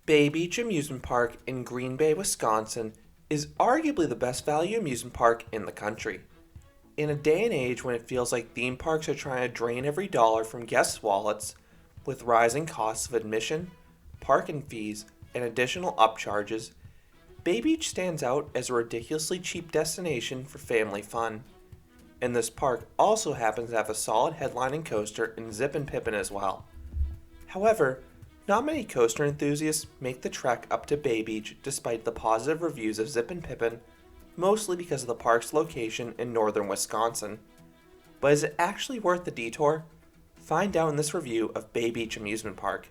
Beach Amusement Park in Green Bay, Wisconsin is arguably the best value amusement park in the country. In a day and age when it feels like theme parks are trying to drain every dollar from guests' wallets, with rising costs of admission, parking fees, and additional upcharges, Bay Beach stands out as a ridiculously cheap destination for family fun. And this park also happens to have a solid headlining coaster in Zippin Pippin as well. However, not many coaster enthusiasts make the trek up to Bay Beach despite the positive reviews of Zippin Pippin, mostly because of the park's location in northern Wisconsin. But is it actually worth the detour? Find out in this review of Bay Beach Amusement Park.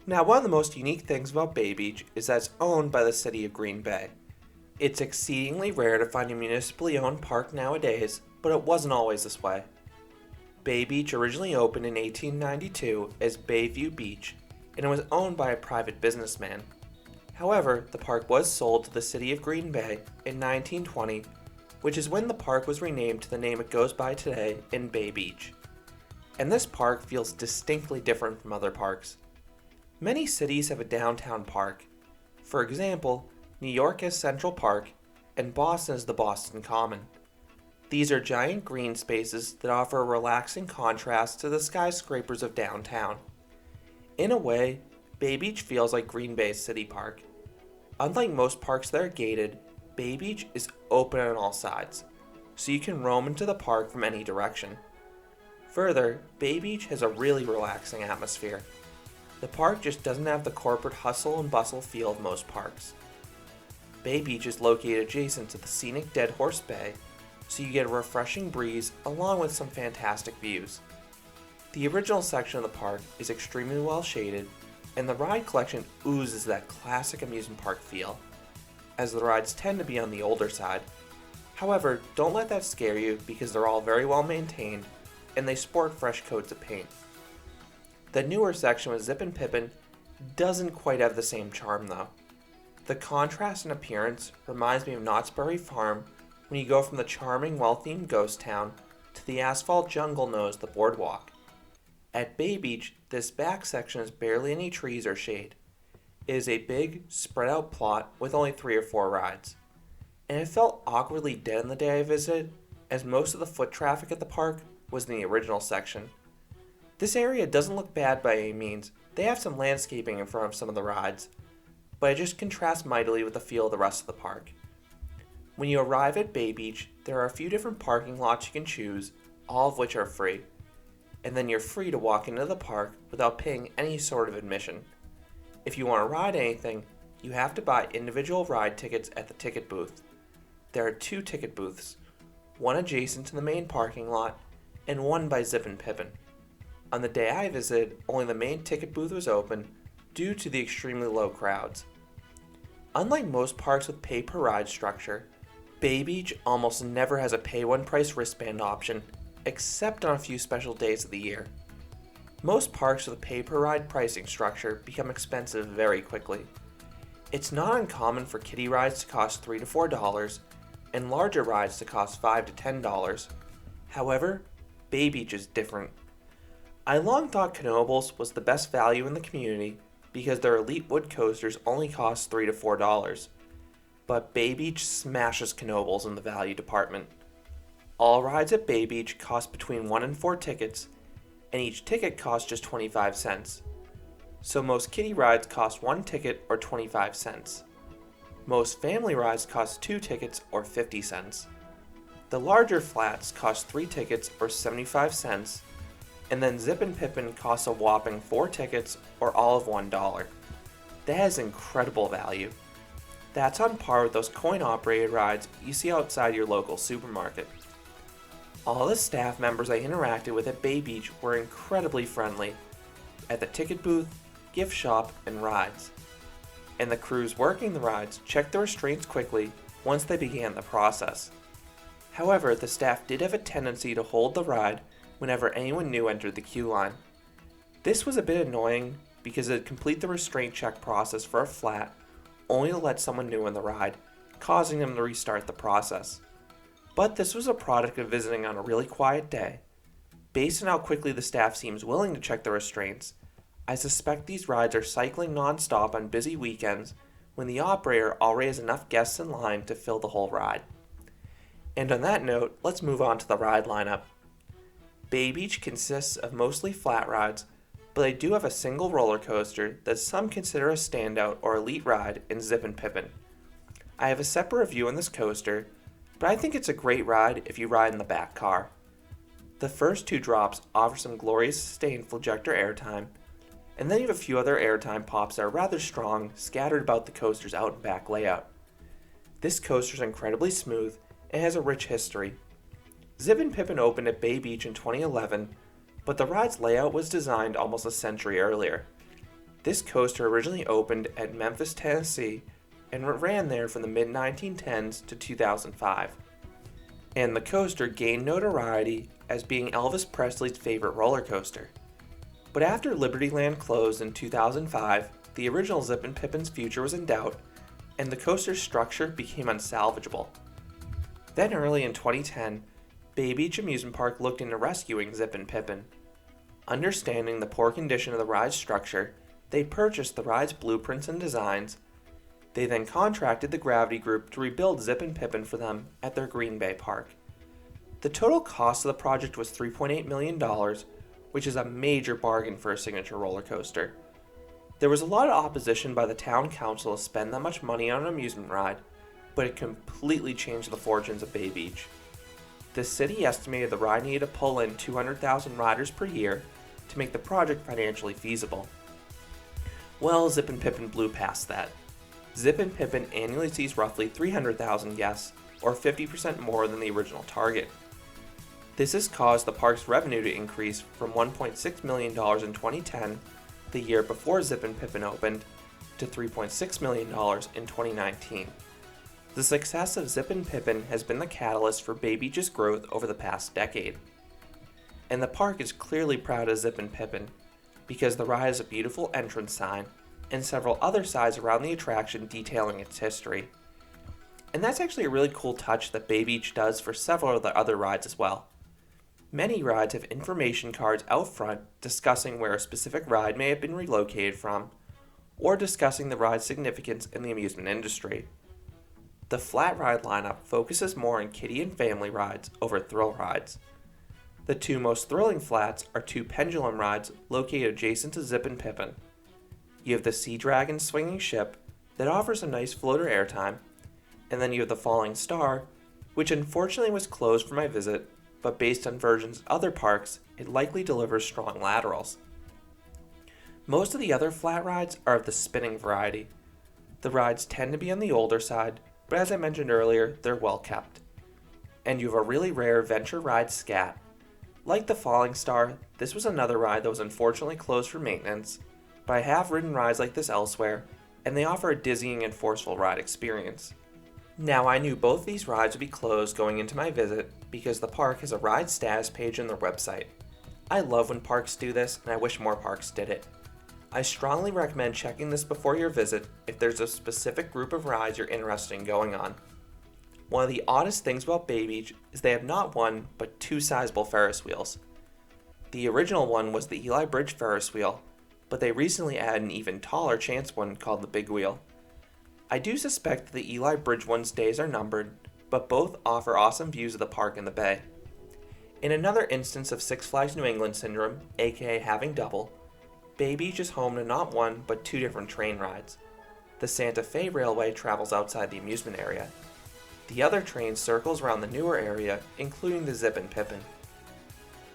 Now, one of the most unique things about Bay Beach is that it's owned by the city of Green Bay. It's exceedingly rare to find a municipally owned park nowadays, but it wasn't always this way. Bay Beach originally opened in 1892 as Bayview Beach, and it was owned by a private businessman. However, the park was sold to the city of Green Bay in 1920, which is when the park was renamed to the name it goes by today in Bay Beach. And this park feels distinctly different from other parks. Many cities have a downtown park. For example, New York has Central Park, and Boston has the Boston Common. These are giant green spaces that offer a relaxing contrast to the skyscrapers of downtown. In a way, Bay Beach feels like Green Bay's city park. Unlike most parks that are gated, Bay Beach is open on all sides, so you can roam into the park from any direction. Further, Bay Beach has a really relaxing atmosphere. The park just doesn't have the corporate hustle and bustle feel of most parks. Bay Beach is located adjacent to the scenic Dead Horse Bay, so you get a refreshing breeze along with some fantastic views. The original section of the park is extremely well shaded, and the ride collection oozes that classic amusement park feel, as the rides tend to be on the older side. However, don't let that scare you because they're all very well maintained, and they sport fresh coats of paint. The newer section with Zippin Pippin doesn't quite have the same charm though. The contrast in appearance reminds me of Knott's Berry Farm when you go from the charming, well-themed ghost town to the asphalt jungle nose, the Boardwalk. At Bay Beach, this back section has barely any trees or shade. It is a big, spread-out plot with only 3 or 4 rides. And it felt awkwardly dead on the day I visited, as most of the foot traffic at the park was in the original section. This area doesn't look bad by any means. They have some landscaping in front of some of the rides, but it just contrasts mightily with the feel of the rest of the park. When you arrive at Bay Beach, there are a few different parking lots you can choose, all of which are free. And then you're free to walk into the park without paying any sort of admission. If you want to ride anything, you have to buy individual ride tickets at the ticket booth. There are 2 ticket booths, one adjacent to the main parking lot, and one by Zippin Pippin. On the day I visited, only the main ticket booth was open due to the extremely low crowds. Unlike most parks with pay-per-ride structure, Bay Beach almost never has a pay-one-price wristband option, except on a few special days of the year. Most parks with a pay-per-ride pricing structure become expensive very quickly. It's not uncommon for kiddie rides to cost $3 to $4 and larger rides to cost $5 to $10. However, Bay Beach is different. I long thought Knoebels was the best value in the community because their elite wood coasters only cost $3 to $4. But Bay Beach smashes Knoebels in the value department. All rides at Bay Beach cost between 1 and 4 tickets, and each ticket costs just 25 cents. So most kiddie rides cost 1 ticket or 25 cents. Most family rides cost 2 tickets or 50 cents. The larger flats cost 3 tickets or 75 cents, and then Zippin Pippin costs a whopping 4 tickets or all of $1. That is incredible value. That's on par with those coin-operated rides you see outside your local supermarket. All the staff members I interacted with at Bay Beach were incredibly friendly at the ticket booth, gift shop, and rides. And the crews working the rides checked the restraints quickly once they began the process. However, the staff did have a tendency to hold the ride whenever anyone new entered the queue line. This was a bit annoying because it would complete the restraint check process for a flat only to let someone new in the ride, causing them to restart the process. But this was a product of visiting on a really quiet day. Based on how quickly the staff seems willing to check the restraints, I suspect these rides are cycling non-stop on busy weekends when the operator already has enough guests in line to fill the whole ride. And on that note, let's move on to the ride lineup. Bay Beach consists of mostly flat rides, but they do have a single roller coaster that some consider a standout or elite ride in Zippin Pippin. I have a separate review on this coaster, but I think it's a great ride if you ride in the back car. The first two drops offer some glorious sustained flagector airtime, and then you have a few other airtime pops that are rather strong, scattered about the coaster's out and back layout. This coaster is incredibly smooth and has a rich history. Zippin Pippin opened at Bay Beach in 2011, but the ride's layout was designed almost a century earlier. This coaster originally opened at Memphis, Tennessee, and ran there from the mid-1910s to 2005. And the coaster gained notoriety as being Elvis Presley's favorite roller coaster. But after Libertyland closed in 2005, the original Zippin Pippin's future was in doubt, and the coaster's structure became unsalvageable. Then early in 2010, Beach Amusement Park looked into rescuing Zippin Pippin. Understanding the poor condition of the ride's structure, they purchased the ride's blueprints and designs. They then contracted the Gravity Group to rebuild Zippin Pippin for them at their Green Bay park. The total cost of the project was $3.8 million, which is a major bargain for a signature roller coaster. There was a lot of opposition by the town council to spend that much money on an amusement ride, but it completely changed the fortunes of Bay Beach. The city estimated the ride needed to pull in 200,000 riders per year to make the project financially feasible. Well, Zippin Pippin blew past that. Zippin Pippin annually sees roughly 300,000 guests, or 50% more than the original target. This has caused the park's revenue to increase from $1.6 million in 2010, the year before Zippin Pippin opened, to $3.6 million in 2019. The success of Zippin Pippin has been the catalyst for Bay Beach's growth over the past decade. And the park is clearly proud of Zippin Pippin, because the ride has a beautiful entrance sign and several other signs around the attraction detailing its history. And that's actually a really cool touch that Bay Beach does for several of the other rides as well. Many rides have information cards out front discussing where a specific ride may have been relocated from, or discussing the ride's significance in the amusement industry. The flat ride lineup focuses more on kiddie and family rides over thrill rides. The two most thrilling flats are two pendulum rides located adjacent to Zippin Pippin. You have the Sea Dragon swinging ship that offers a nice floater airtime, and then you have the Falling Star, which unfortunately was closed for my visit, but based on versions of other parks, it likely delivers strong laterals. Most of the other flat rides are of the spinning variety. The rides tend to be on the older side, but as I mentioned earlier, they're well kept. And you have a really rare venture ride scat. Like the Falling Star, this was another ride that was unfortunately closed for maintenance, but I have ridden rides like this elsewhere, and they offer a dizzying and forceful ride experience. Now, I knew both these rides would be closed going into my visit because the park has a ride status page on their website. I love when parks do this, and I wish more parks did it. I strongly recommend checking this before your visit if there's a specific group of rides you're interested in going on. One of the oddest things about Bay Beach is they have not one, but two sizable Ferris wheels. The original one was the Eli Bridge Ferris wheel, but they recently added an even taller chance one called the Big Wheel. I do suspect that the Eli Bridge one's days are numbered, but both offer awesome views of the park and the bay. In another instance of Six Flags New England syndrome, aka having double, Bay Beach is home to not one, but two different train rides. The Santa Fe Railway travels outside the amusement area. The other train circles around the newer area, including the Zippin Pippin.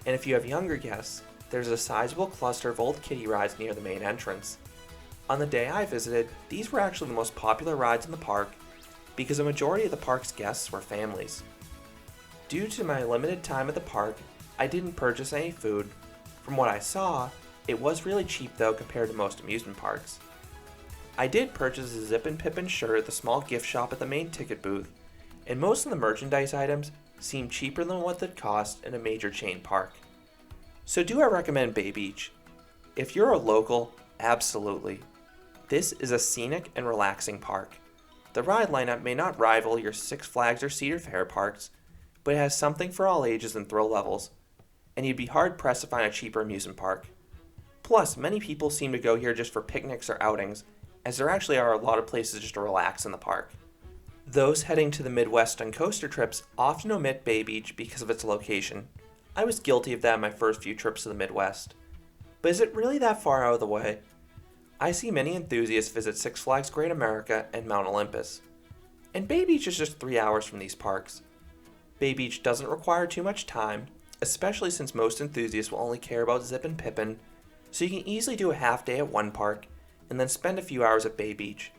And if you have younger guests, there's a sizable cluster of old kiddie rides near the main entrance. On the day I visited, these were actually the most popular rides in the park because a majority of the park's guests were families. Due to my limited time at the park, I didn't purchase any food. From what I saw, it was really cheap though compared to most amusement parks. I did purchase a Zippin Pippin shirt at the small gift shop at the main ticket booth, and most of the merchandise items seemed cheaper than what they'd cost in a major chain park. So do I recommend Bay Beach? If you're a local, absolutely. This is a scenic and relaxing park. The ride lineup may not rival your Six Flags or Cedar Fair parks, but it has something for all ages and thrill levels, and you'd be hard-pressed to find a cheaper amusement park. Plus, many people seem to go here just for picnics or outings, as there actually are a lot of places just to relax in the park. Those heading to the Midwest on coaster trips often omit Bay Beach because of its location. I was guilty of that in my first few trips to the Midwest. But is it really that far out of the way? I see many enthusiasts visit Six Flags Great America and Mount Olympus. And Bay Beach is just 3 hours from these parks. Bay Beach doesn't require too much time, especially since most enthusiasts will only care about Zippin Pippin, so you can easily do a half day at one park and then spend a few hours at Bay Beach.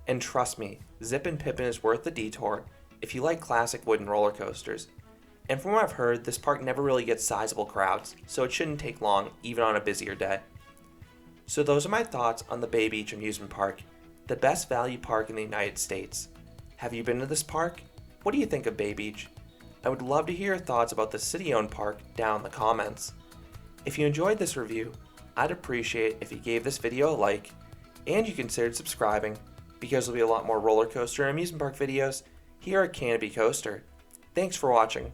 And trust me, Zippin Pippin is worth the detour if you like classic wooden roller coasters. And from what I've heard, this park never really gets sizable crowds, so it shouldn't take long even on a busier day. So those are my thoughts on the Bay Beach Amusement Park, the best value park in the United States. Have you been to this park? What do you think of Bay Beach? I would love to hear your thoughts about the city-owned park down in the comments. If you enjoyed this review, I'd appreciate if you gave this video a like, and you considered subscribing, because there'll be a lot more roller coaster and amusement park videos here at Canopy Coaster. Thanks for watching.